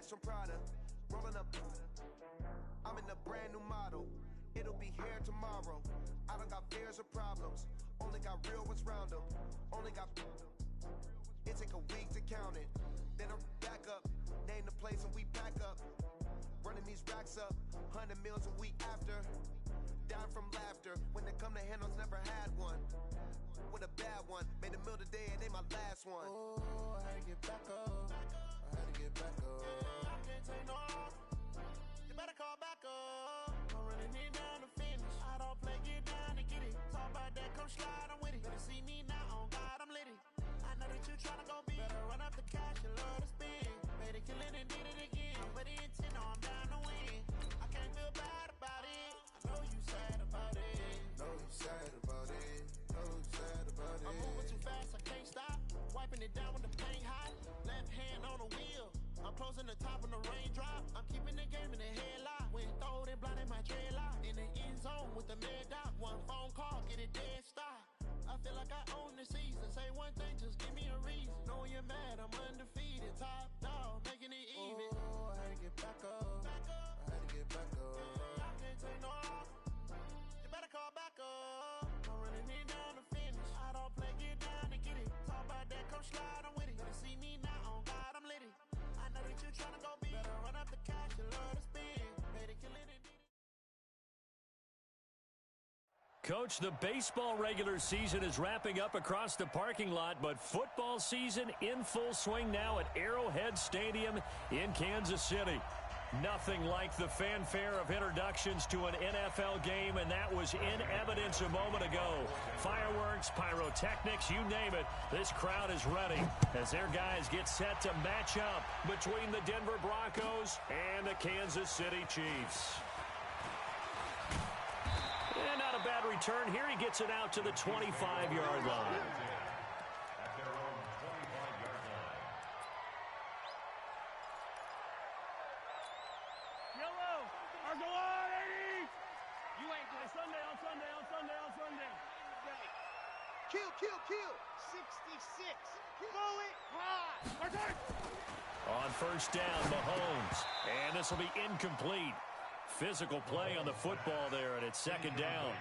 Hermes from Prada, rolling up. I'm in a brand new model. It'll be here tomorrow. I don't got fears or problems. Only got real ones round them. Only got. It take a week to count it. Then I'm back up. Name the place and we pack up. Running these racks up. 100 meals a week after. Dying from laughter. When it come to handles, never had one. With a bad one. Made a meal today and they my last one. Oh, I had to get back up. I had to get back up. I can't take no. You better call back up. I'm running it down to finish. I don't play, get down to get it. Talk about that, come slide, I'm with it. Better see me now, on God, I'm litty. I know that you tryna go big. Better run up the cash, you love to spend. Made a killing and did it again. But the intent, no, I'm down to win. I can't feel bad about it. I know you sad about it. Know you sad about it. Know you sad about it. I'm moving too fast, I can't stop. Wiping it down when the paint hot. Left hand on the wheel. I'm closing the top when the raindrop. I'm keeping the game in the headlock. When throwed and blinded my dreadlock. In the end zone with the mad dot. One phone call, get it dead stop. I feel like I own the season. Say one thing, just give me a reason. Knowing you're mad, I'm undefeated. Top dog, making it even. Oh, I had to get back up. I had to get back up. I can't take no off. You better call back up. I'm running it down to finish. I don't play, get down to get it. Talk about that, come slide, I'm with it. Better see me now, on God, I'm litty. I know that you tryna go big. Better run up the cash, you love to spend. Made it, kill it, and did it. Coach, the baseball regular season is wrapping up across the parking lot, but football season in full swing now at Arrowhead Stadium in Kansas City. Nothing like the fanfare of introductions to an NFL game, and that was in evidence a moment ago. Fireworks, pyrotechnics, you name it, this crowd is ready as their guys get set to match up between the Denver Broncos and the Kansas City Chiefs. And not a bad return here. He gets it out to the 25-yard line. At their own 25-yard line. Yellow, Argola, 80. You ain't on Sunday, on Sunday, on Sunday, on Sunday. Kill, 66. Bullet high. On first down, Mahomes. And this will be incomplete. Physical play on the football there, and it's second down.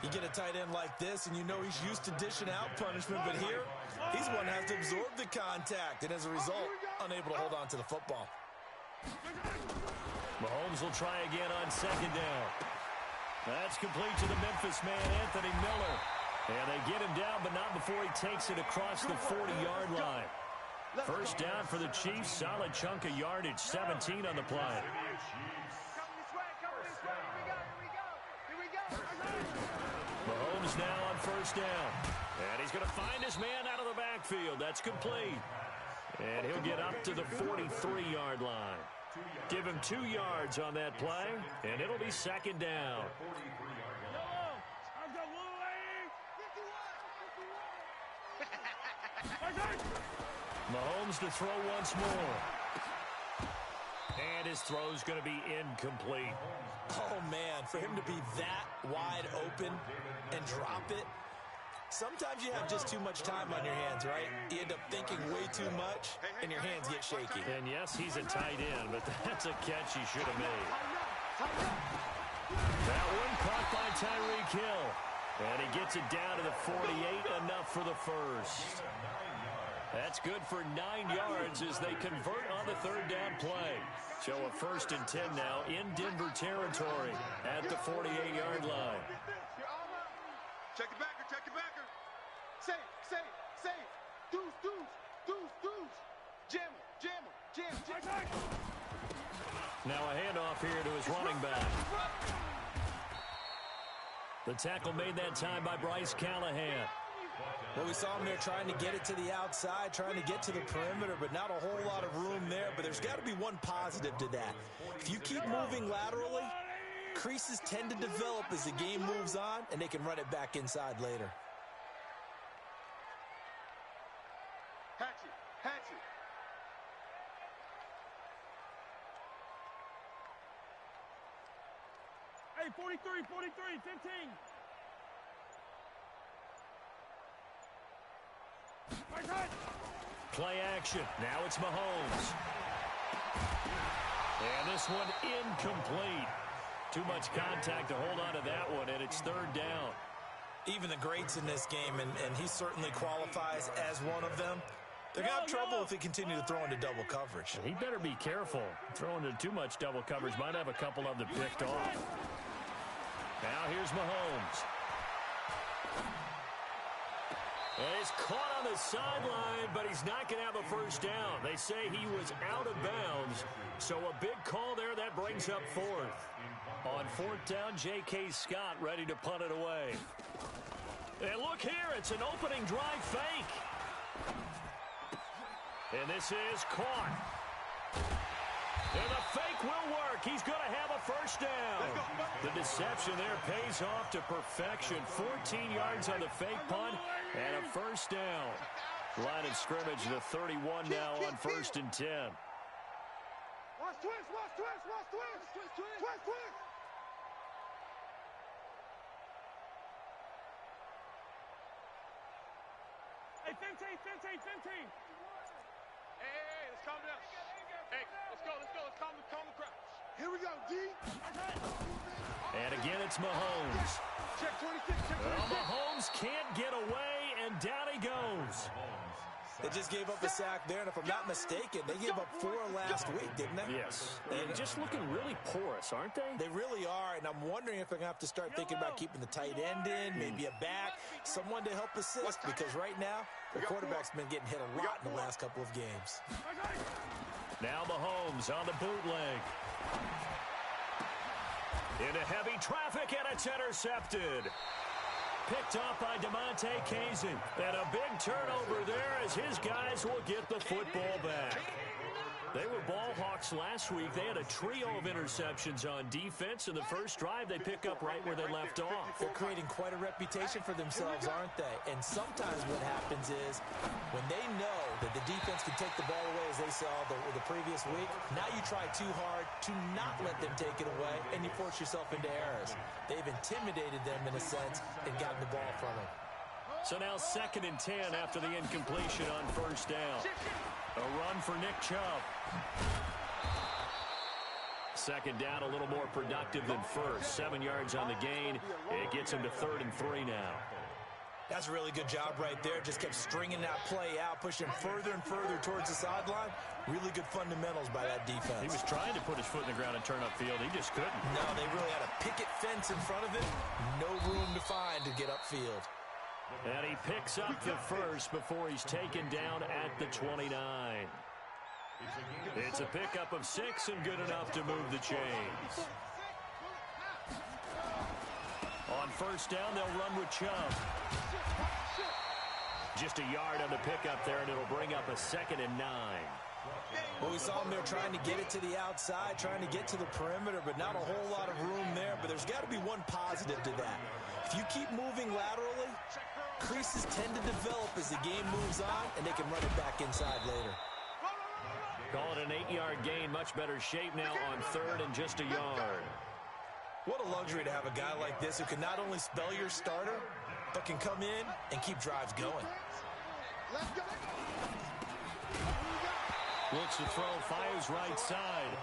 You get a tight end like this, and you know he's used to dishing out punishment, but here, he's one that has to absorb the contact, and as a result, unable to hold on to the football. Mahomes will try again on second down. That's complete to the Memphis man, Anthony Miller. And they get him down, but not before he takes it across the 40-yard line. First down for the Chiefs, solid chunk of yardage, 17 on the play. Mahomes now on first down. And he's going to find his man out of the backfield. That's complete. And he'll get up to the 43-yard line. Give him 2 yards on that play, and it'll be second down. Mahomes to throw once more. And his throw's going to be incomplete. Oh, man, for him to be that wide open and drop it, sometimes you have just too much time on your hands, right? You end up thinking way too much, and your hands get shaky. And, yes, he's a tight end, but that's a catch he should have made. That one caught by Tyreek Hill. And he gets it down to the 48, enough for the first. That's good for 9 yards as they convert on the third down play. So a 1st and 10 now in Denver territory at the 48-yard line. Check it backer. Safe. Deuce. Jam. Now a handoff here to his running back. The tackle made that time by Bryce Callahan. Well, we saw him there trying to get it to the outside, trying to get to the perimeter, but not a whole lot of room there. But there's got to be one positive to that. If you keep moving laterally, creases tend to develop as the game moves on, and they can run it back inside later. Hatchet. Hey, 43, 15. Play action. Now it's Mahomes. this one incomplete. Too much contact to hold on to that one, and it's third down. Even the greats in this game, and he certainly qualifies as one of them, they're going to have trouble if they continue to throw into double coverage. He better be careful. Throwing into too much double coverage might have a couple of them picked off. Now here's Mahomes. And he's caught on the sideline, but he's not going to have a first down. They say he was out of bounds, so a big call there. That brings up fourth. On fourth down, J.K. Scott ready to punt it away. And look here, it's an opening drive fake. And this is caught. And the fake will work. He's going to have a first down. The deception there pays off to perfection. 14 yards on the fake punt and a first down. Line of scrimmage, the 31 now on 1st and 10. Watch twist, watch twist, watch twist. Twist, twist. Hey, 15. Hey, let's calm down. Hey, let's go. Let's calm the crowd. Here we go, D. And again, it's Mahomes. Check 26, check 26. Well, Mahomes can't get away, and down he goes. They just gave up a sack there, and if I'm not mistaken, they gave up 4 last week, didn't they? Yes. And just looking really porous, aren't they? They really are, and I'm wondering if they're going to have to start thinking about keeping the tight end in, maybe a back, someone to help assist, because right now, the quarterback's been getting hit a lot in the last couple of games. Now Mahomes on the bootleg. Into heavy traffic, and it's intercepted. Picked off by DeMonte Kazin. And a big turnover there as his guys will get the football back. They were ball hawks last week. They had a trio of interceptions on defense. In the first drive, they pick up right where they left off. They're creating quite a reputation for themselves, aren't they? And sometimes what happens is when they know that the defense can take the ball away, as they saw the previous week, now you try too hard to not let them take it away, and you force yourself into errors. They've intimidated them in a sense and gotten the ball from them. So now 2nd and 10 after the incompletion on first down. A run for Nick Chubb. Second down, a little more productive than first. 7 yards on the gain. It gets him to 3rd and 3 now. That's a really good job right there. Just kept stringing that play out, pushing further and further towards the sideline. Really good fundamentals by that defense. He was trying to put his foot in the ground and turn upfield. He just couldn't. No, they really had a picket fence in front of him. No room to find to get upfield. And he picks up the first before he's taken down at the 29. It's a pickup of 6 and good enough to move the chains. On first down, they'll run with Chubb. Just a yard on the pickup there, and it'll bring up a 2nd and 9. Well, we saw him there trying to get it to the outside, trying to get to the perimeter, but not a whole lot of room there. But there's got to be one positive to that. If you keep moving laterally, creases tend to develop as the game moves on, and they can run it back inside later. Call it an 8-yard gain. Much better shape now on 3rd and just a yard. What a luxury to have a guy like this who can not only spell your starter, but can come in and keep drives going. Looks to throw, fires right side.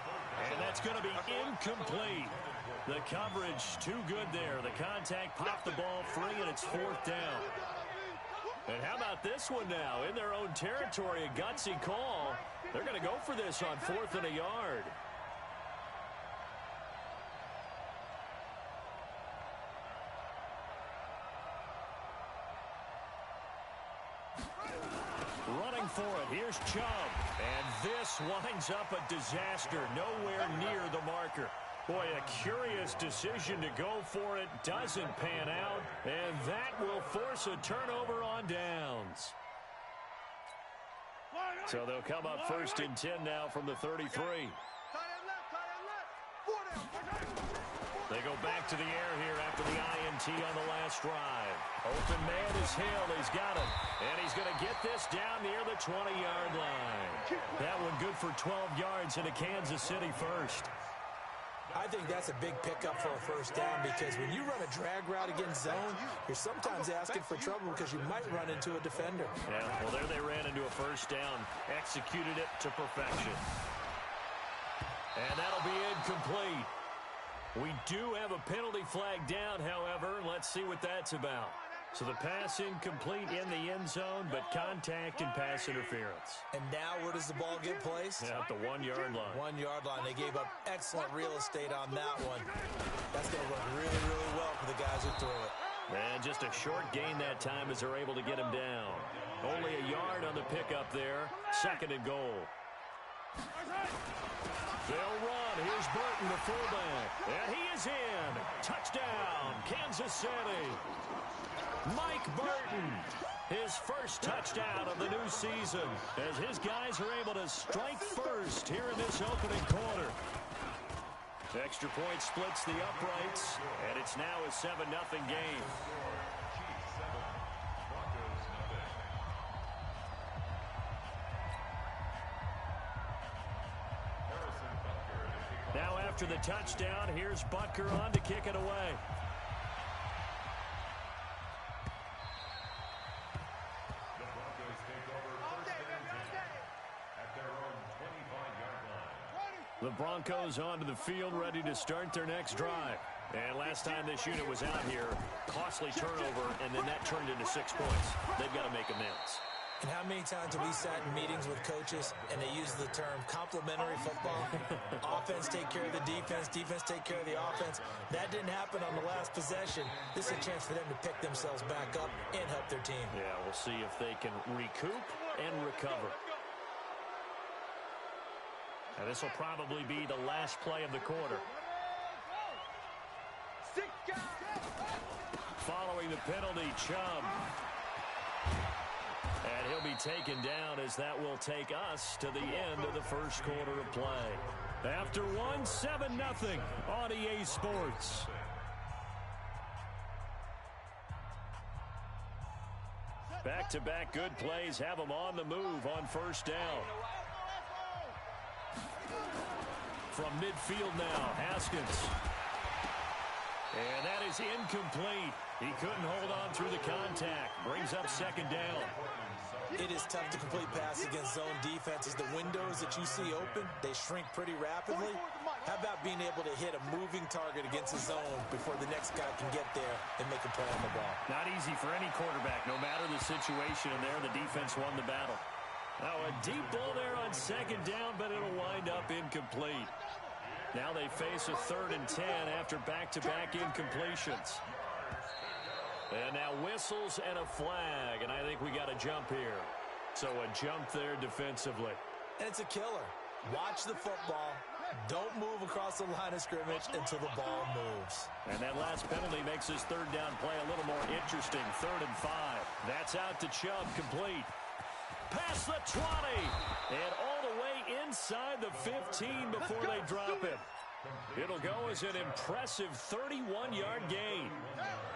And that's going to be incomplete. The coverage too good there. The contact popped the ball free, and it's 4th down. And how about this one now? In their own territory, a gutsy call. They're going to go for this on 4th and a yard. Running for it, here's Chubb. And this winds up a disaster, nowhere near the marker. Boy, a curious decision to go for it, doesn't pan out, and that will force a turnover on downs. So they'll come up 1st and 10 now from the 33. They go back to the air here after the INT on the last drive. Open man is Hill. He's got it. And he's going to get this down near the 20-yard line. That one good for 12 yards into Kansas City first. I think that's a big pickup for a first down because when you run a drag route against zone, you're sometimes asking for trouble because you might run into a defender. Yeah, well, there they ran into a first down. Executed it to perfection. And that'll be incomplete. We do have a penalty flag down, however. Let's see what that's about. So the pass incomplete in the end zone, but contact and pass interference. And now where does the ball get placed? Yeah, at the 1-yard line. 1-yard line. They gave up excellent real estate on that one. That's going to work really, really well for the guys who threw it. And just a short gain that time as they're able to get him down. Only a yard on the pickup there. 2nd and goal. They'll run. Here's Burton, the fullback. And he is in. Touchdown, Kansas City. Mike Burton, his first touchdown of the new season, as his guys are able to strike first here in this opening quarter. Extra point splits the uprights, and it's now a 7-0 game. Now after the touchdown, here's Butker on to kick it away. The Broncos onto the field, ready to start their next drive. And last time this unit was out here, costly turnover, and then that turned into 6 points. They've got to make amends. And how many times have we sat in meetings with coaches and they use the term complementary football? Offense take care of the defense, defense take care of the offense. That didn't happen on the last possession. This is a chance for them to pick themselves back up and help their team. Yeah, we'll see if they can recoup and recover. And this will probably be the last play of the quarter. Following the penalty, Chubb. And he'll be taken down as that will take us to the end of the first quarter of play. After 7-0 on EA Sports. Back-to-back good plays have them on the move on first down. From midfield now, Haskins. And that is incomplete. He couldn't hold on through the contact. Brings up 2nd down. It is tough to complete passes against zone defenses. The windows that you see open, they shrink pretty rapidly. How about being able to hit a moving target against a zone before the next guy can get there and make a play on the ball? Not easy for any quarterback, no matter the situation. And there, the defense won the battle. Now a deep ball there on 2nd down, but it'll wind up incomplete. Now they face a 3rd and 10 after back-to-back incompletions. And now whistles and a flag, and I think we got a jump here. So a jump there defensively. And it's a killer. Watch the football. Don't move across the line of scrimmage until the ball moves. And that last penalty makes his 3rd down play a little more interesting. 3rd and 5. That's out to Chubb, complete. Past the 20. And all the way inside the 15 before they drop it. It'll go as an impressive 31-yard gain.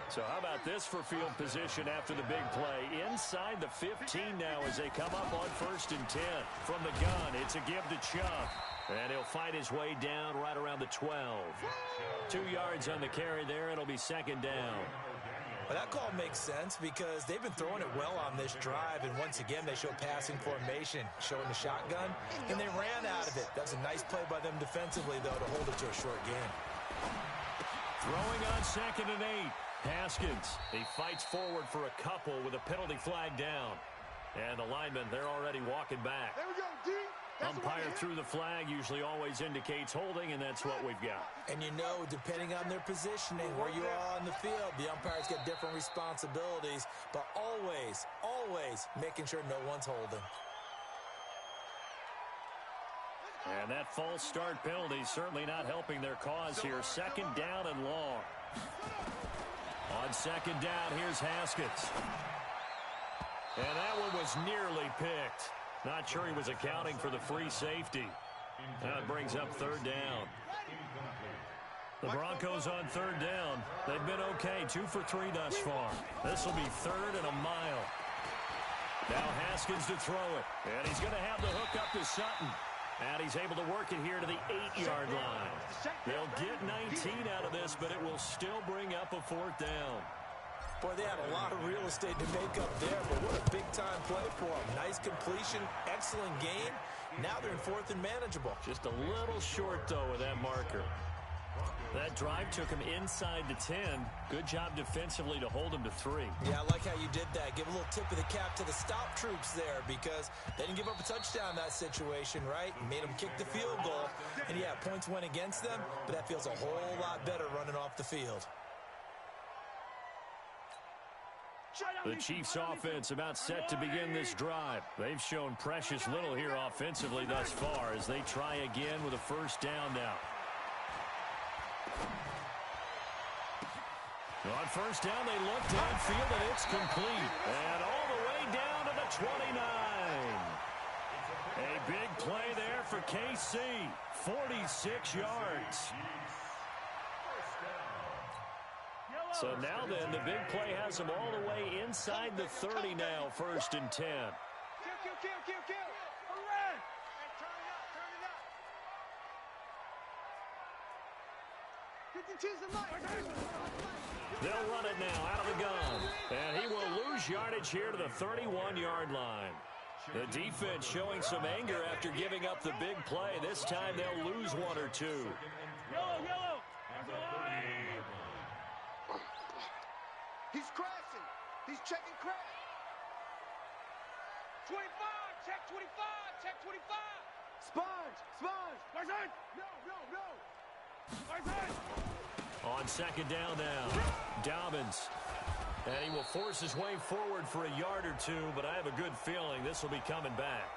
So how about this for field position after the big play? Inside the 15 now as they come up on 1st and 10. From the gun, it's a give to Chubb. And he'll fight his way down right around the 12. 2 yards on the carry there. It'll be 2nd down. Well, that call makes sense because they've been throwing it well on this drive, and once again they show passing formation, showing the shotgun, and they ran out of it. That was a nice play by them defensively, though, to hold it to a short game. Throwing on 2nd and 8. Haskins, he fights forward for a couple with a penalty flag down. And the linemen, they're already walking back. There we go, D. Umpire through the flag usually always indicates holding, and that's what we've got. And you know, depending on their positioning, where you are on the field, the umpires get different responsibilities, but always, always making sure no one's holding. And that false start penalty certainly not helping their cause here. 2nd down and long. On 2nd down, here's Haskins. And that one was nearly picked. Not sure he was accounting for the free safety. Now it brings up 3rd down. The Broncos on 3rd down. They've been okay, 2 for 3 thus far. This will be 3rd and a mile. Now Haskins to throw it. And he's going to have the hook up to Sutton. And he's able to work it here to the 8-yard line. They'll get 19 out of this, but it will still bring up a 4th down. Boy, they had a lot of real estate to make up there, but what a big-time play for them. Nice completion, excellent game. Now they're in fourth and manageable. Just a little short, though, with that marker. That drive took him inside the 10. Good job defensively to hold him to 3. Yeah, I like how you did that. Give a little tip of the cap to the stop troops there because they didn't give up a touchdown in that situation, right? Made them kick the field goal. And, yeah, points went against them, but that feels a whole lot better running off the field. The Chiefs' offense about set to begin this drive. They've shown precious little here offensively thus far as they try again with a first down now. On first down, they look downfield, and it's complete. And all the way down to the 29. A big play there for KC. 46 yards. So now then, the big play has them all the way inside the 30 now, first and 10. Kill. Hooray! Hey, turn it up. They'll run it now out of the gun. And he will lose yardage here to the 31-yard line. The defense showing some anger after giving up the big play. This time they'll lose 1 or 2. Yellow. He's crashing. He's checking crash. 25. Check 25. Check 25. Sponge. Larson. No. Larson. On second down now, Dobbins. And he will force his way forward for a yard or 2, but I have a good feeling this will be coming back.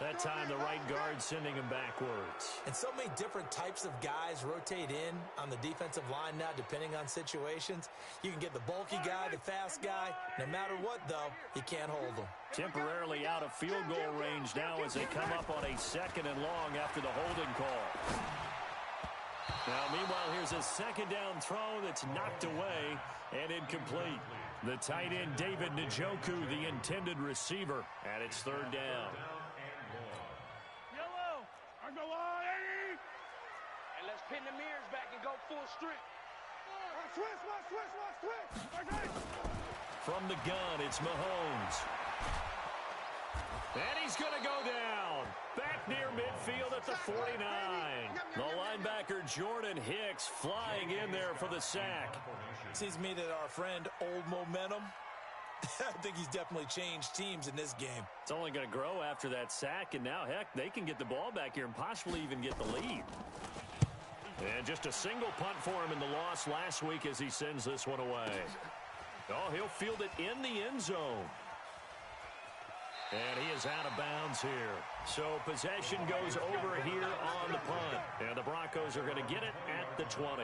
That time, the right guard sending him backwards. And so many different types of guys rotate in on the defensive line now, depending on situations. You can get the bulky guy, the fast guy. No matter what, though, you can't hold them. Temporarily out of field goal range now as they come up on a second and long after the holding call. Now, meanwhile, here's a second down throw that's knocked away and incomplete. The tight end, David Njoku, the intended receiver, and it's third down. Yellow. I go on, Eddie. And let's pin the mirrors back and go full strength. Switch. From the gun, it's Mahomes. And he's going to go down. Back near midfield at the 49. The linebacker, Jordan Hicks, flying in there for the sack. Seems to me that our friend, Old Momentum, I think he's definitely changed teams in this game. It's only going to grow after that sack, and now, heck, they can get the ball back here and possibly even get the lead. And just a single punt for him in the loss last week as he sends this one away. Oh, he'll field it in the end zone. And he is out of bounds here. So possession goes over here on the punt. And the Broncos are going to get it at the 20.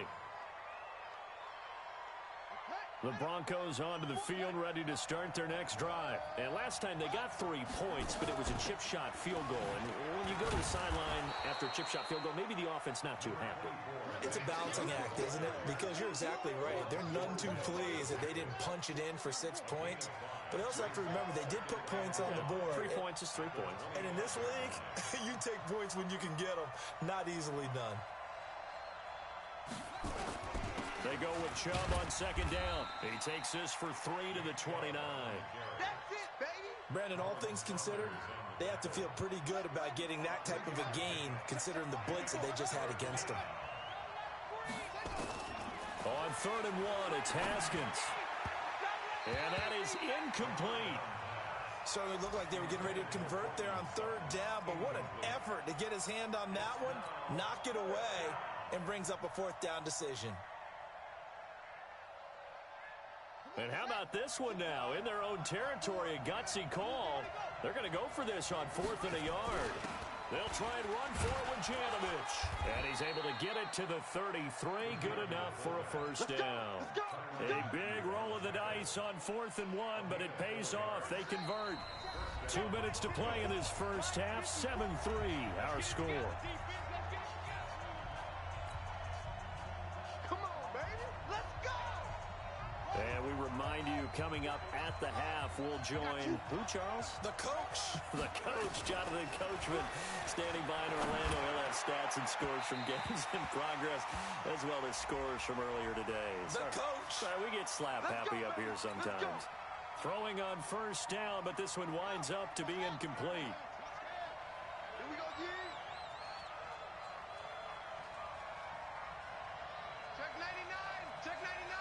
The Broncos onto the field, ready to start their next drive. And last time they got 3 points, but it was a chip shot field goal. And when you go to the sideline after a chip shot field goal, maybe the offense not too happy. It's a balancing act, isn't it? Because you're exactly right. They're none too pleased that they didn't punch it in for 6 points. But they also have to remember they did put points on the board. 3 points is 3 points. And in this league, you take points when you can get them. Not easily done. They go with Chubb on second down. He takes this for 3 to the 29. That's it, baby. Brandon, all things considered, they have to feel pretty good about getting that type of a gain, considering the blitz that they just had against them. On 3rd and 1, it's Haskins. And that is incomplete. Certainly looked like they were getting ready to convert there on 3rd down, but what an effort to get his hand on that one, knock it away, and brings up a 4th down decision. And how about this one now? In their own territory, a gutsy call. They're going to go for this on 4th and a yard. They'll try and run for it with Janovich. And he's able to get it to the 33. Good enough for a first down. A big roll of the dice on 4th and 1, but it pays off. They convert. 2 minutes to play in this first half. 7-3, our score. Come on, baby. Let's go. And we remind you, coming up at the half, we'll join who, Charles? The coach. The coach, Jonathan Coachman, standing by in Orlando. He'll have stats announcing scores from games in progress as well as scores from earlier today. Sorry, we get slap happy up here sometimes. Throwing on first down, but this one winds up to be incomplete. Here we go, G. Check 99. Check 99.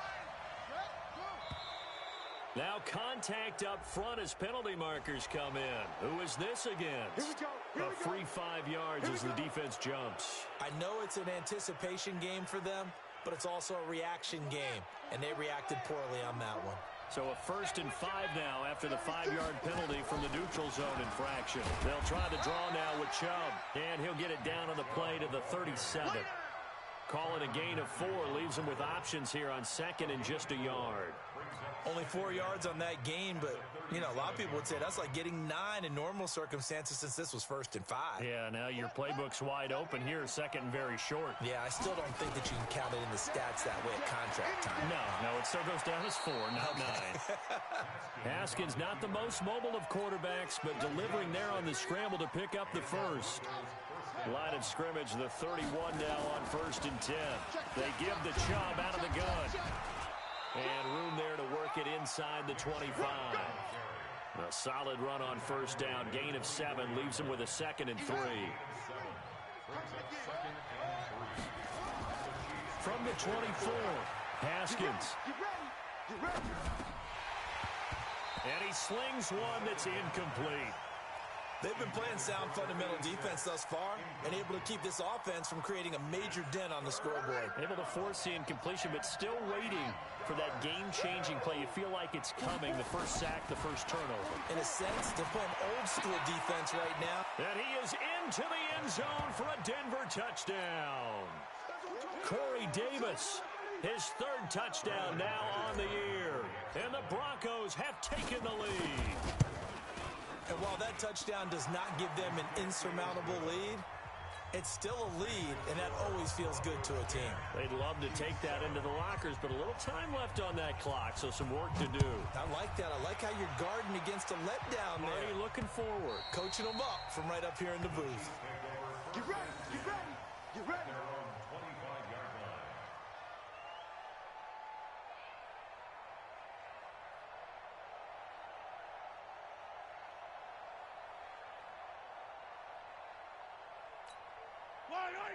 Check. Go. Now contact up front as penalty markers come in. Who is this against? Here we go. Here A free 5 yards as the defense jumps. I know it's an anticipation game for them, but it's also a reaction game, and they reacted poorly on that one. So a 1st and 5 now after the 5-yard penalty from the neutral zone infraction. They'll try to draw now with Chubb, and he'll get it down on the play to the 37. Call it a gain of 4, leaves them with options here on 2nd and just a yard. Only 4 yards on that gain, but, you know, a lot of people would say that's like getting 9 in normal circumstances since this was 1st and 5. Yeah, now your playbook's wide open here, 2nd and very short. Yeah, I still don't think that you can count it in the stats that way at contract time. No, it still goes down as 4, not 9. Haskins not the most mobile of quarterbacks, but delivering there on the scramble to pick up the first. Line of scrimmage, the 31 now on 1st and 10. They give the Chubb out of the gun. And room there to work it inside the 25. A solid run on first down. Gain of 7 leaves him with a 2nd and 3. From the 24, Haskins. And he slings one that's incomplete. They've been playing sound fundamental defense thus far and able to keep this offense from creating a major dent on the scoreboard. Able to force the incompletion, but still waiting for that game-changing play. You feel like it's coming, the first sack, the first turnover. In a sense, they're playing old-school defense right now. And he is into the end zone for a Denver touchdown. Corey Davis, his 3rd touchdown now on the year. And the Broncos have taken the lead. And while that touchdown does not give them an insurmountable lead, it's still a lead, and that always feels good to a team. They'd love to take that into the lockers, but a little time left on that clock, so some work to do. I like that. I like how you're guarding against a letdown there. Already looking forward. Coaching them up from right up here in the booth. Get ready. Get ready. Get ready.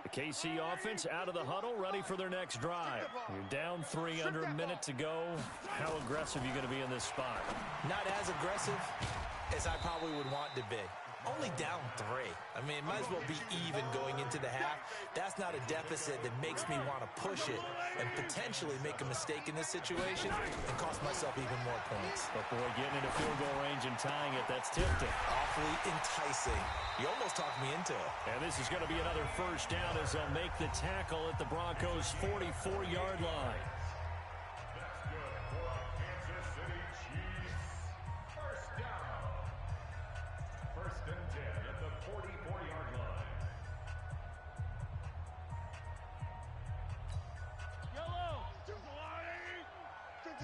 The KC offense out of the huddle, ready for their next drive. You're down 3 under a minute to go. How aggressive are you going to be in this spot? Not as aggressive as I probably would want to be. Only down 3. I mean, it might as well be even going into the half. That's not a deficit that makes me want to push it and potentially make a mistake in this situation and cost myself even more points. But boy, getting into field goal range and tying it, that's tempting. Awfully enticing. You almost talked me into it. And this is going to be another first down as they'll make the tackle at the Broncos' 44-yard line.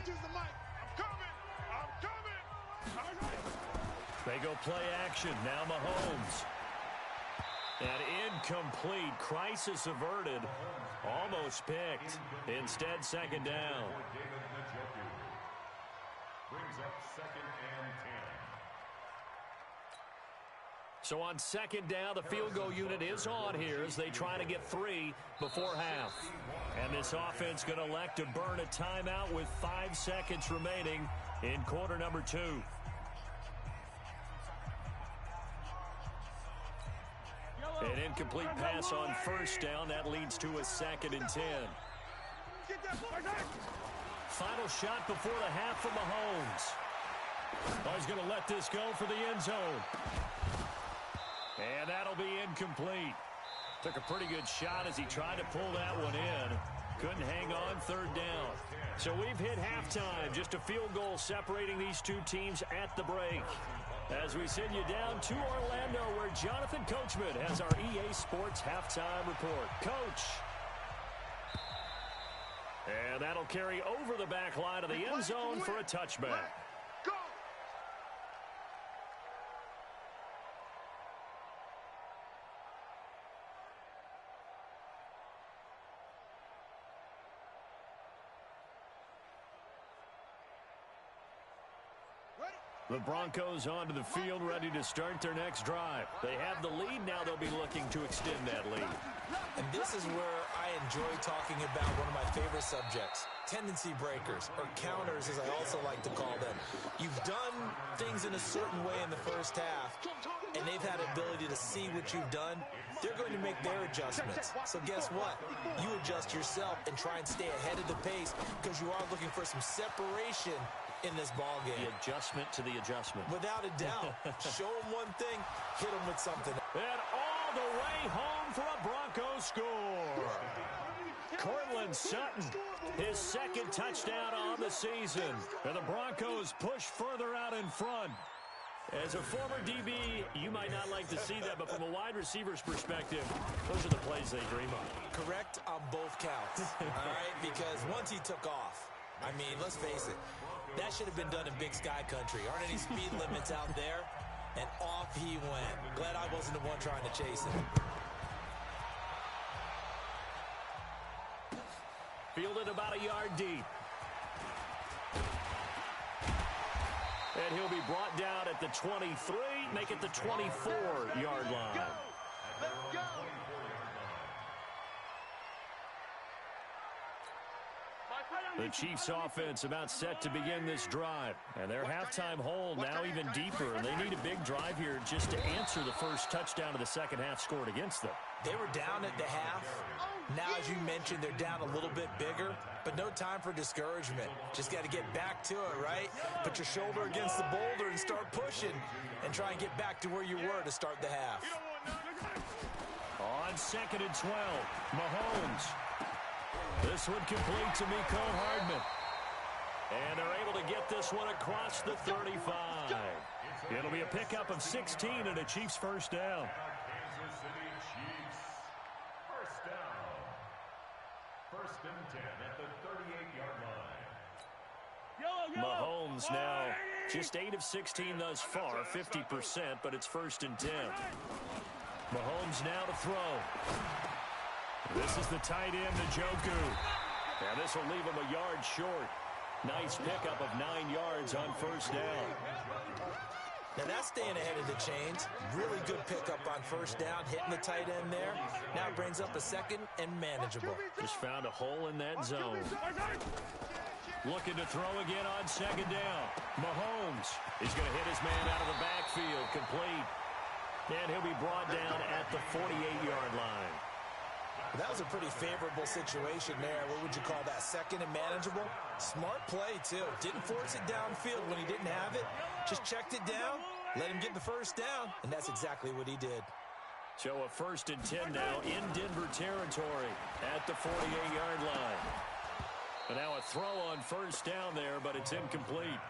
Use the mic. I'm coming. I'm coming. They go play action. Now Mahomes. And incomplete. Crisis averted. Almost picked. Instead, 2nd down. Brings up 2nd and 10. So on 2nd down, the field goal unit is on here as they try to get 3 before half. And this offense going to elect to burn a timeout with 5 seconds remaining in quarter number 2. An incomplete pass on first down. That leads to a 2nd and 10. Final shot before the half from Mahomes. Oh, he's going to let this go for the end zone. And that'll be incomplete. Took a pretty good shot as he tried to pull that one in. Couldn't hang on 3rd down. So we've hit halftime. Just a field goal separating these two teams at the break. As we send you down to Orlando, where Jonathan Coachman has our EA Sports halftime report. Coach. And that'll carry over the back line of the end zone for a touchback. Go. The Broncos onto the field, ready to start their next drive. They have the lead. Now they'll be looking to extend that lead. And this is where I enjoy talking about one of my favorite subjects, tendency breakers, or counters, as I also like to call them. You've done things in a certain way in the first half, and they've had the ability to see what you've done. They're going to make their adjustments. So guess what? You adjust yourself and try and stay ahead of the pace because you are looking for some separation in this ball game. The adjustment to the adjustment. Without a doubt. Show them one thing, hit them with something. And all the way home for a Broncos score. Cortland Sutton, his second touchdown on the season. And the Broncos push further out in front. As a former DB, you might not like to see that, but from a wide receiver's perspective, those are the plays they dream of. Correct on both counts, all right? Because once he took off, I mean, let's face it, that should have been done in Big Sky Country. Aren't any speed limits out there? And off he went. Glad I wasn't the one trying to chase him. Fielded about a yard deep. And he'll be brought down at the 23, make it the 24-yard line. Let's go. The Chiefs' offense about set to begin this drive. And their halftime hole now even deeper. And they need a big drive here just to answer the first touchdown of the second half scored against them. They were down at the half. Now, as you mentioned, they're down a little bit bigger. But no time for discouragement. Just got to get back to it, right? Put your shoulder against the boulder and start pushing. And try and get back to where you were to start the half. On 2nd and 12, Mahomes. This one complete to Mecole Hardman. And they're able to get this one across the 35. It'll be a pickup of 16 and a Chiefs first down. Kansas City Chiefs. First down. 1st and 10 at the 38-yard line. Mahomes now just 8 of 16 thus far, 50%, but it's 1st and 10. Mahomes now to throw. This is the tight end, Njoku. And this will leave him a yard short. Nice pickup of 9 yards on first down. Now that's staying ahead of the chains. Really good pickup on first down, hitting the tight end there. Now it brings up a second and manageable. Just found a hole in that zone. Looking to throw again on second down. Mahomes is going to hit his man out of the backfield, complete. And he'll be brought down at the 48-yard line. That was a pretty favorable situation there. What would you call that? Second and manageable? Smart play, too. Didn't force it downfield when he didn't have it. Just checked it down, let him get the first down, and that's exactly what he did. So a 1st and 10 now in Denver territory at the 48-yard line. And now a throw on first down there, but it's incomplete.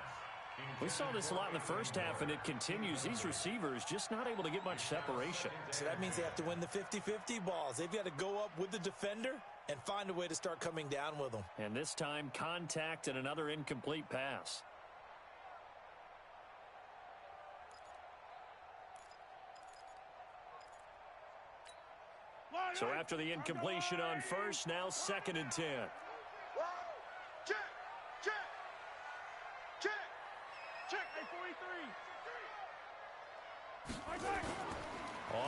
We saw this a lot in the first half, and it continues. These receivers just not able to get much separation. So that means they have to win the 50-50 balls. They've got to go up with the defender and find a way to start coming down with them. And this time, contact and another incomplete pass. So after the incompletion on first, now 2nd and 10. Check. Check, A43.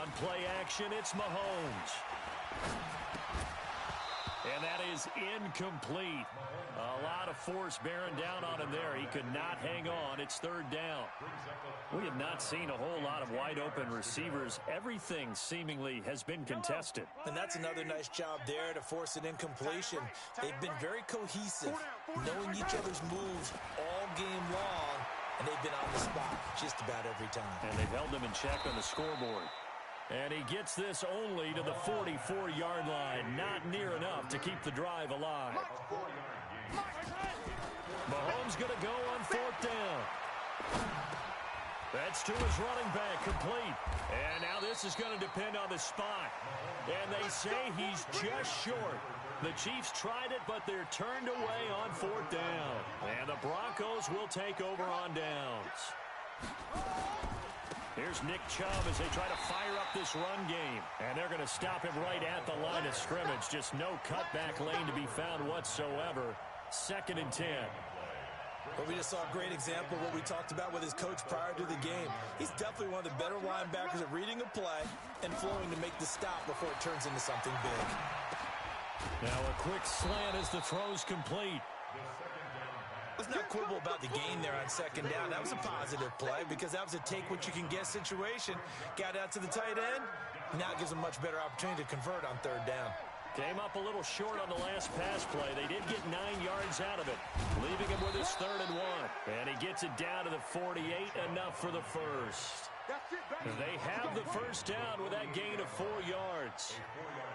On play action, it's Mahomes. And that is incomplete. A lot of force bearing down on him there. He could not hang on. It's 3rd down. We have not seen a whole lot of wide-open receivers. Everything seemingly has been contested. And that's another nice job there to force an incompletion. They've been very cohesive, knowing each other's moves all game long, and they've been on the spot just about every time. And they've held them in check on the scoreboard. And he gets this only to the 44-yard line. Not near enough to keep the drive alive. Mahomes going to go on 4th down. That's to his running back, complete. And now this is going to depend on the spot. And they say he's just short. The Chiefs tried it, but they're turned away on 4th down. And the Broncos will take over on downs. Here's Nick Chubb as they try to fire up this run game. And they're going to stop him right at the line of scrimmage. Just no cutback lane to be found whatsoever. 2nd and 10. Well, we just saw a great example of what we talked about with his coach prior to the game. He's definitely one of the better linebackers at reading a play and flowing to make the stop before it turns into something big. Now a quick slant as the throw's complete. Let's not quibble about the gain there on second down. That was a positive play because that was a take-what-you-can-get situation. Got out to the tight end. Now it gives him a much better opportunity to convert on third down. Came up a little short on the last pass play. They did get 9 yards out of it, leaving him with his 3rd and 1. And he gets it down to the 48, enough for the first. They have the first down with that gain of 4 yards.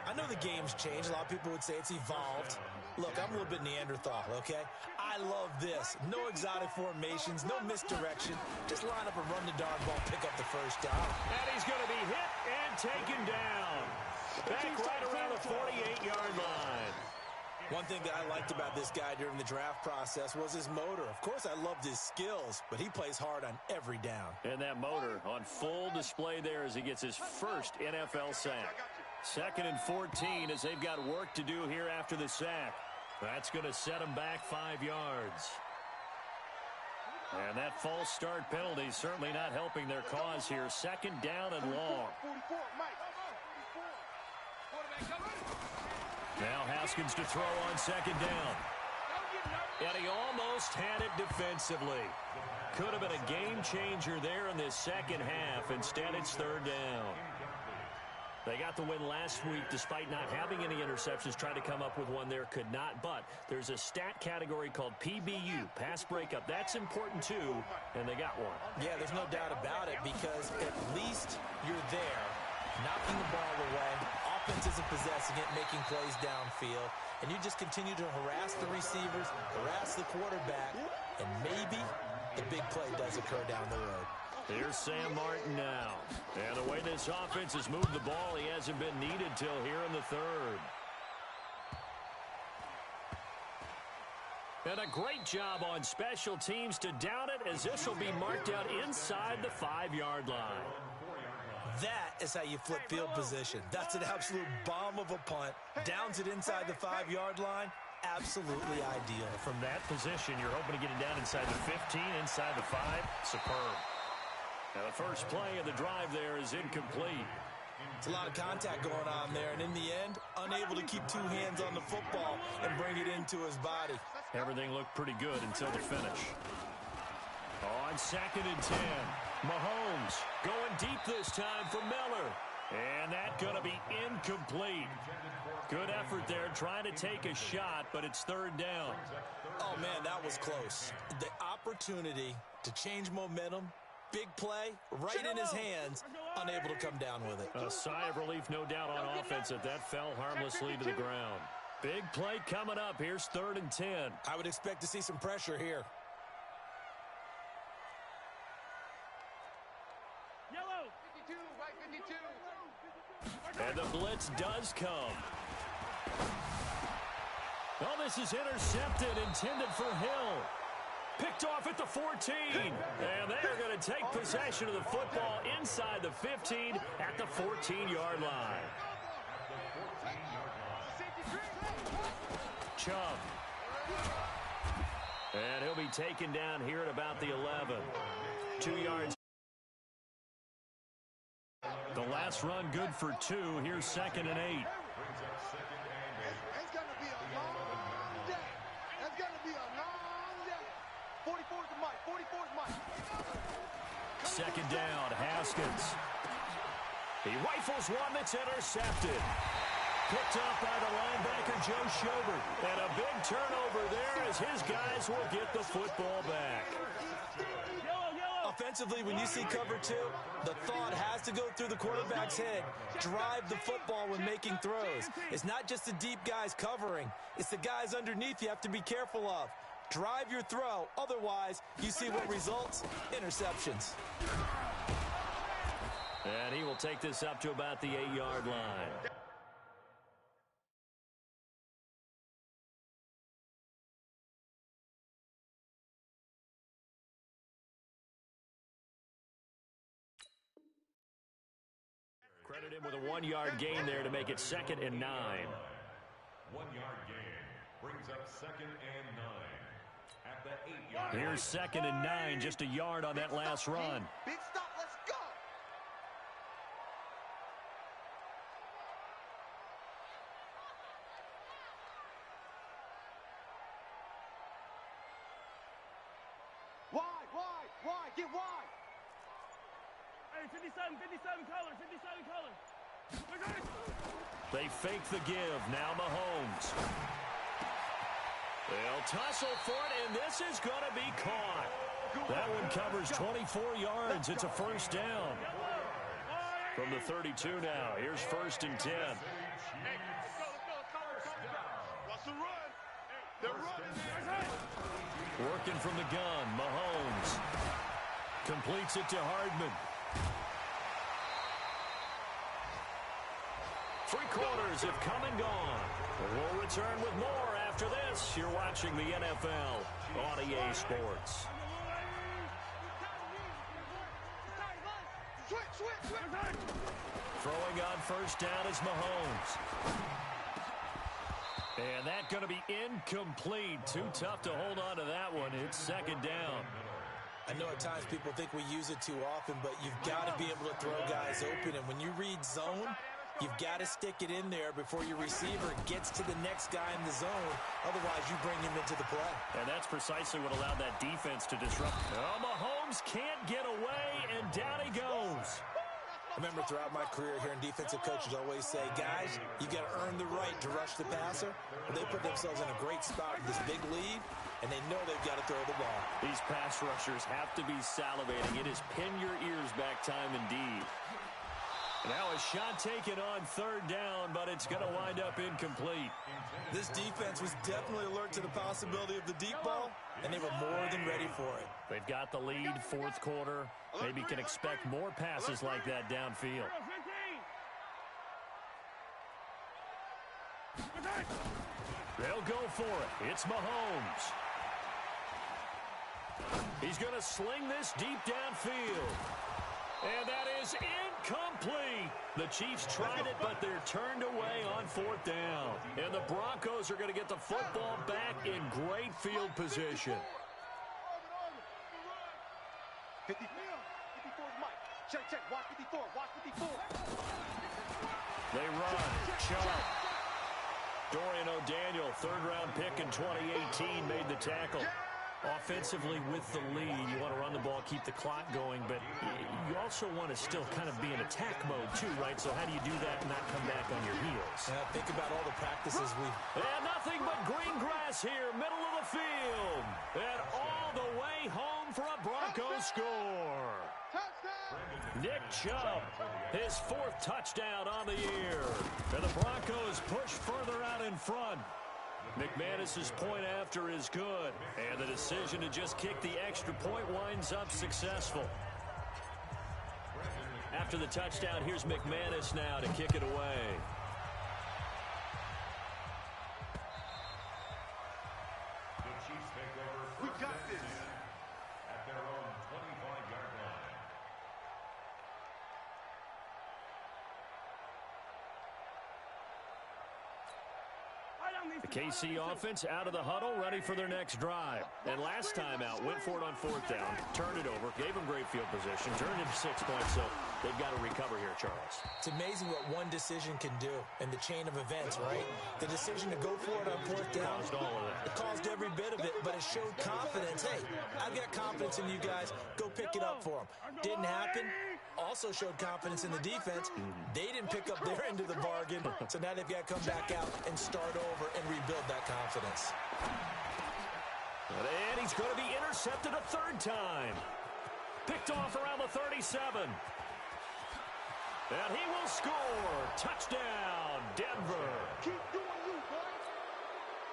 I know the game's changed. A lot of people would say it's evolved. Look, I'm a little bit Neanderthal, okay? I love this. No exotic formations, no misdirection. Just line up and run the darn ball, pick up the first down. And he's going to be hit and taken down. Back right around the 48-yard line. One thing that I liked about this guy during the draft process was his motor. Of course, I loved his skills, but he plays hard on every down. And that motor on full display there as he gets his first NFL sack. 2nd and 14 as they've got work to do here after the sack. That's going to set them back 5 yards. And that false start penalty certainly not helping their cause here. 2nd down and long. Now Haskins to throw on 2nd down. And he almost had it defensively. Could have been a game changer there in this second half. Instead, it's 3rd down. They got the win last week despite not having any interceptions. Tried to come up with one there, could not. But there's a stat category called PBU, pass breakup. That's important too, and they got one. Yeah, there's no doubt about it because at least you're there, knocking the ball away. Offense isn't possessing it, making plays downfield. And you just continue to harass the receivers, harass the quarterback, and maybe the big play does occur down the road. Here's Sam Martin now. And the way this offense has moved the ball, he hasn't been needed till here in the 3rd. And a great job on special teams to down it as this will be marked out inside the 5-yard line. That is how you flip field position. That's an absolute bomb of a punt. Downs it inside the 5-yard line. Absolutely ideal. From that position, you're hoping to get it down inside the 15, inside the 5. Superb. Now the first play of the drive there is incomplete. It's a lot of contact going on there, and in the end, unable to keep 2 hands on the football and bring it into his body. Everything looked pretty good until the finish. On 2nd and 10, Mahomes going deep this time for Miller. And that's going to be incomplete. Good effort there trying to take a shot, but it's 3rd down. Oh, man, that was close. The opportunity to change momentum, big play, right in his hands, unable to come down with it. A sigh of relief, no doubt, on offense that fell harmlessly to the ground. Big play coming up. Here's 3rd and 10. I would expect to see some pressure here. Yellow. 52, right 52. And the blitz does come. Oh, this is intercepted, intended for Hill. Picked off at the 14. And they are going to take possession of the football inside the 15 at the 14-yard line. Chubb. And he'll be taken down here at about the 11. 2 yards. The last run good for 2. Here's 2nd and 8. It's going to be a long day. It's going to be a long day. 44's the mic. 44's Mike. 2nd down, Haskins. He rifles one that's intercepted. Picked up by the linebacker, Joe Schobert. And a big turnover there as his guys will get the football back. Offensively, when you see cover 2, the thought has to go through the quarterback's head. Drive the football when making throws. It's not just the deep guys covering. It's the guys underneath you have to be careful of. Drive your throw. Otherwise, you see what results? Interceptions. And he will take this up to about the 8-yard line. Credit him with a 1-yard gain there to make it 2nd and 9. 1-yard gain brings up 2nd and 9. at the 8-yard line. Here's 2nd and 9, just a yard on that last run. Big stop, let's go. Wide, get wide. Hey, 57 color, 57 color. They fake the give. Now Mahomes. They'll tussle for it, and this is going to be caught. That one covers 24 yards. It's a first down. From the 32 now. Here's 1st and 10. Hey, let's go. Watch the run. They're running. Working from the gun. Mahomes completes it to Hardman. 3 quarters have come and gone. We'll return with more after this. You're watching the NFL on EA Sports. Throwing on first down is Mahomes. And that's going to be incomplete. Too tough to hold on to that one. It's 2nd down. I know at times people think we use it too often, but you've got to be able to throw guys open. And when you read zone, you've got to stick it in there before your receiver gets to the next guy in the zone. Otherwise, you bring him into the play. And that's precisely what allowed that defense to disrupt. Oh, Mahomes can't get away, and down he goes. I remember throughout my career hearing defensive coaches always say, guys, you got to earn the right to rush the passer. But they put themselves in a great spot with this big lead, and they know they've got to throw the ball. These pass rushers have to be salivating. It is pin your ears back time indeed. Now a shot taken on 3rd down, but it's going to wind up incomplete. This defense was definitely alert to the possibility of the deep ball, and they were more than ready for it. They've got the lead, 4th quarter. Maybe can expect more passes like that downfield. They'll go for it. It's Mahomes. He's going to sling this deep downfield. And that is incomplete. The Chiefs tried it, but they're turned away on 4th down. And the Broncos are going to get the football back in great field position. 54 is Mike. Check. Watch 54. They run. Chubb. Dorian O'Daniel, 3rd-round pick in 2018, made the tackle. Offensively with the lead, you want to run the ball, keep the clock going, but you also want to still kind of be in attack mode too, right? So how do you do that and not come back on your heels? Think about all the practices And nothing but green grass here, middle of the field. And all the way home for a Broncos score. Nick Chubb, his 4th touchdown on the year. And the Broncos push further out in front. McManus's point after is good, and the decision to just kick the extra point winds up successful. After the touchdown, here's McManus now to kick it away. The Chiefs take over. We got this. At their own 25-yard line. The KC offense out of the huddle, ready for their next drive. And last time out, went for it on 4th down, turned it over, gave them great field position, turned it into 6 points, so they've got to recover here, Charles. It's amazing what one decision can do in the chain of events, right? The decision to go for it on 4th down, Caused all of that. it caused every bit of it, but it showed confidence. Hey, I've got confidence in you guys. Go pick it up for them. Didn't happen. Also showed confidence in the defense. They didn't pick up their end of the bargain, so now they've got to come back out and start over and rebuild that confidence. And he's going to be intercepted a 3rd time. Picked off around the 37. And he will score. Touchdown, Denver. Keep doing you, boy.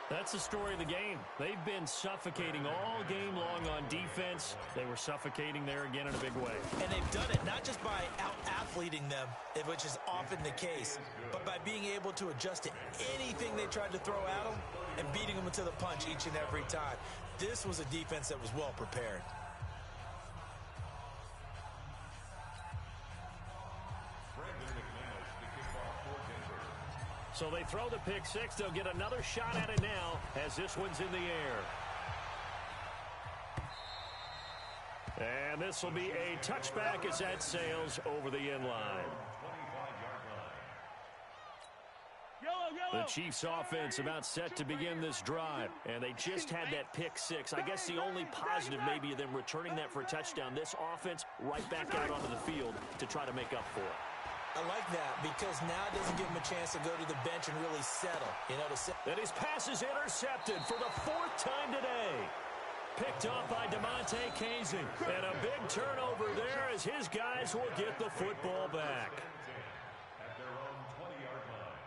That's the story of the game. They've been suffocating all game long on defense. They were suffocating there again in a big way. And they've done it not just by out-athleting them, which is often the case, but by being able to adjust to anything they tried to throw at them and beating them to the punch each and every time. This was a defense that was well prepared. So they throw the pick 6. They'll get another shot at it now as this one's in the air. And this will be a touchback as that sails over the end line. The Chiefs offense about set to begin this drive, and they just had that pick six. I guess the only positive maybe of them returning that for a touchdown. This offense right back out onto the field to try to make up for it. I like that because now it doesn't give him a chance to go to the bench and really settle. And his pass is intercepted for the fourth time today. Picked off by DeMonte Casey. And a big turnover there as his guys will get the football back. At their own 20-yard line.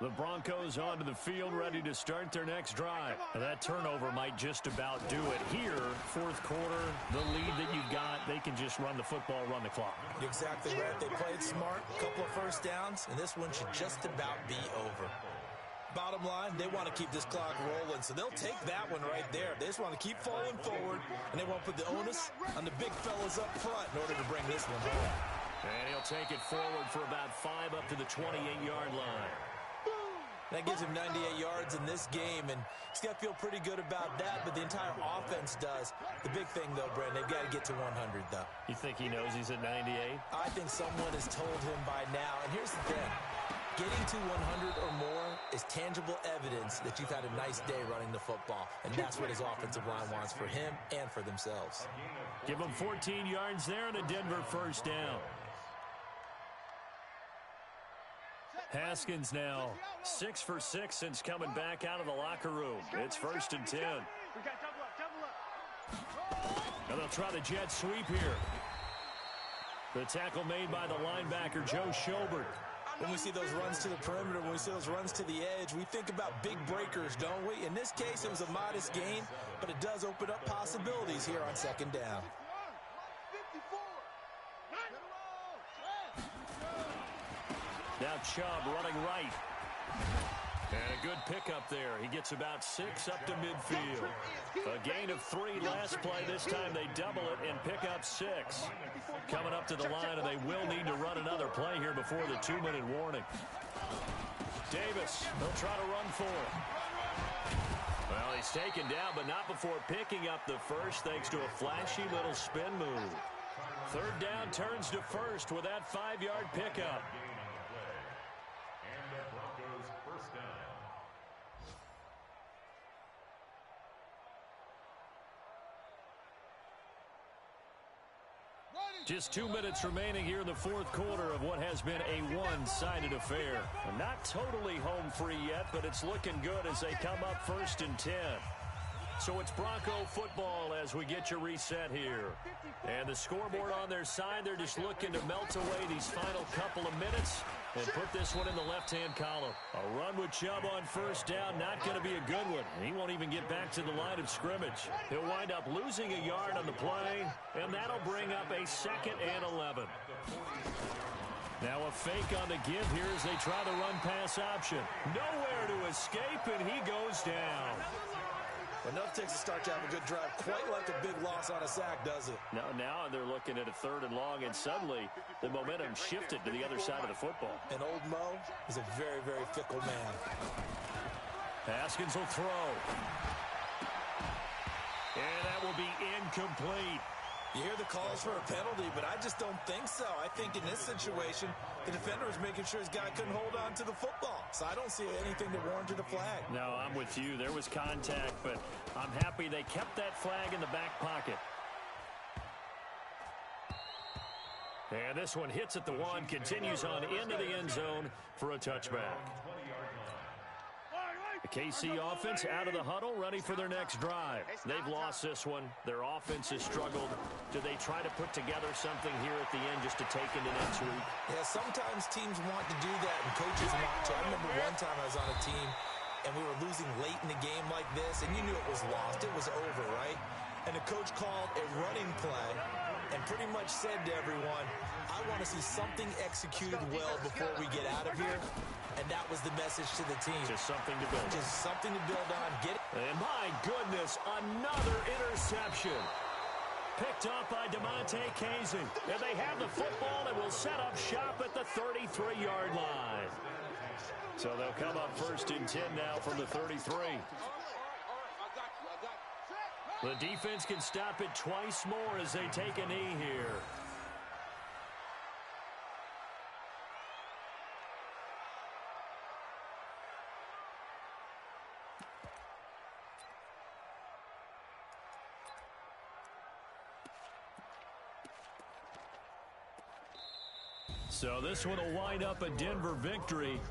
The Broncos onto the field ready to start their next drive. And that turnover might just about do it here. Fourth quarter, the lead that you've got, they can just run the football, run the clock. Exactly right. They played smart, a couple of first downs, and this one should just about be over. Bottom line, they want to keep this clock rolling, so they'll take that one right there. They just want to keep falling forward, and they won't put the onus on the big fellas up front in order to bring this one home. And he'll take it forward for about 5 up to the 28-yard line. That gives him 98 yards in this game, and he's got to feel pretty good about that, but the entire offense does. The big thing, though, Brent, they've got to get to 100, though. You think he knows he's at 98? I think someone has told him by now, and here's the thing. Getting to 100 or more is tangible evidence that you've had a nice day running the football, and that's what his offensive line wants for him and for themselves. Give him 14 yards there and a Denver first down. Haskins now 6 for 6 since coming back out of the locker room. It's 1st and 10. And they'll try the jet sweep here. The tackle made by the linebacker, Joe Schobert. When we see those runs to the perimeter, when we see those runs to the edge, we think about big breakers, don't we? In this case, it was a modest gain, but it does open up possibilities here on second down. Now Chubb running right. And a good pickup there. He gets about 6 up to midfield. A gain of 3 last play. This time they double it and pick up 6. Coming up to the line, and they will need to run another play here before the 2-minute warning. Davis, they'll try to run for it. Well, he's taken down, but not before picking up the first thanks to a flashy little spin move. Third down turns to first with that 5-yard pickup. Just 2 minutes remaining here in the fourth quarter of what has been a one-sided affair. Not totally home free yet, but it's looking good as they come up 1st and 10. So it's Bronco football as we get your reset here. And the scoreboard on their side, they're just looking to melt away these final couple of minutes and put this one in the left-hand column. A run with Chubb on first down, not going to be a good one. He won't even get back to the line of scrimmage. He'll wind up losing a yard on the play, and that'll bring up a 2nd and 11. Now a fake on the give here as they try the run-pass option. Nowhere to escape, and he goes down. Enough takes to start to have a good drive. Quite like a big loss on a sack, does it? Now they're looking at a 3rd and long, and suddenly the momentum shifted to the other side of the football. And old Mo is a very, very fickle man. Haskins will throw. And that will be incomplete. You hear the calls for a penalty, but I just don't think so. I think in this situation, the defender was making sure his guy couldn't hold on to the football. So I don't see anything that warranted a flag. No, I'm with you. There was contact, but I'm happy they kept that flag in the back pocket. And this one hits at the 1, continues on into the end zone for a touchback. The KC offense out of the huddle, ready for their next drive. They've lost this one. Their offense has struggled. Do they try to put together something here at the end just to take into next week? Yeah, sometimes teams want to do that, and coaches want to. I remember one time I was on a team, and we were losing late in the game like this, and you knew it was lost. It was over, right? And the coach called a running play and pretty much said to everyone, I want to see something executed well before we get out of here. And that was the message to the team. Just something to build on. Just something to build on. Get it. And my goodness, another interception. Picked off by DeMonte Casey. And they have the football and will set up shop at the 33-yard line. So they'll come up 1st and 10 now from the 33. The defense can stop it twice more as they take a knee here. So this one will wind up a Denver victory.